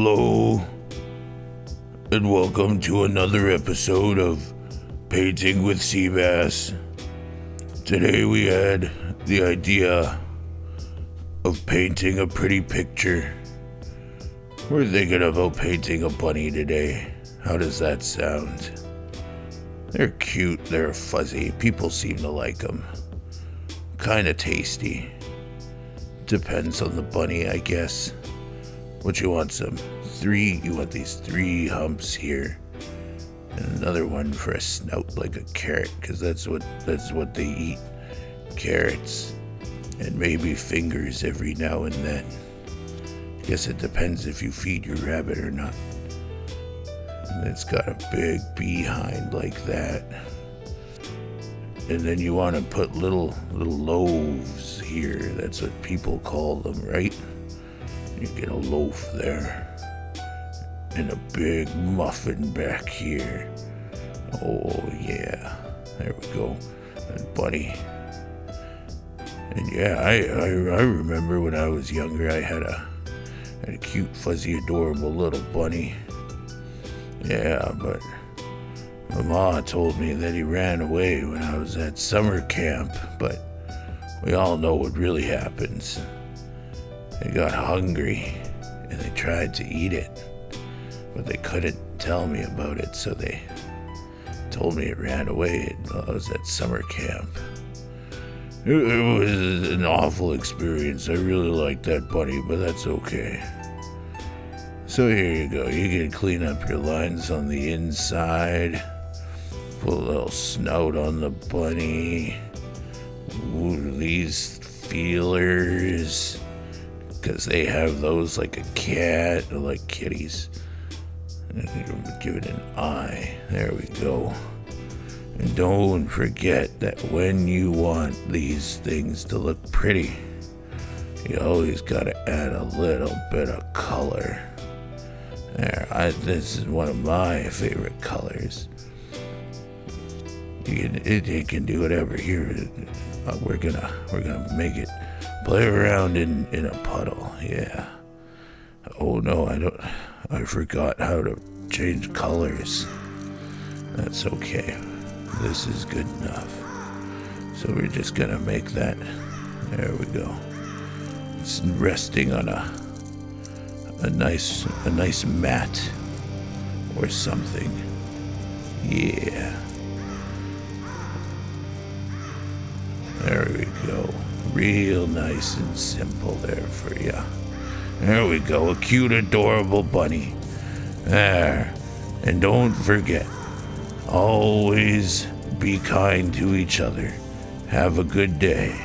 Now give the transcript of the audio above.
Hello, and welcome to another episode of Painting with Seabass. Today we had the idea of painting a pretty picture. We're thinking about painting a bunny today. How does that sound? They're cute, they're fuzzy, people seem to like them. Kinda tasty. Depends on the bunny, I guess. What you want, you want these 3 humps here. And another one for a snout like a carrot, because that's what they eat. Carrots. And maybe fingers every now and then. Guess it depends if you feed your rabbit or not. And it's got a big behind like that. And then you want to put little loaves here. That's what people call them, right? You get a loaf there. And a big muffin back here. Oh yeah. There we go. And bunny. And yeah, I remember when I was younger, I had a cute, fuzzy, adorable little bunny. Yeah, but my ma told me that he ran away when I was at summer camp, but we all know what really happens. They got hungry, and they tried to eat it, but they couldn't tell me about it, so they told me it ran away while I was at summer camp. It was an awful experience. I really liked that bunny, but that's okay. So here you go. You can clean up your lines on the inside. Put a little snout on the bunny. Ooh, these feelers. Because they have those like a cat, or like kitties. And give it an eye. There we go. And don't forget that when you want these things to look pretty, you always gotta add a little bit of color. There, this is one of my favorite colors. You can do whatever here. We're gonna make it play around in a puddle. Yeah. Oh no, I forgot how to change colors. That's okay. This is good enough. So we're just gonna make that. There we go. It's resting on a nice mat or something. Yeah. There we go. Real nice and simple there for you. There we go. A cute, adorable bunny. There. And don't forget, always be kind to each other. Have a good day.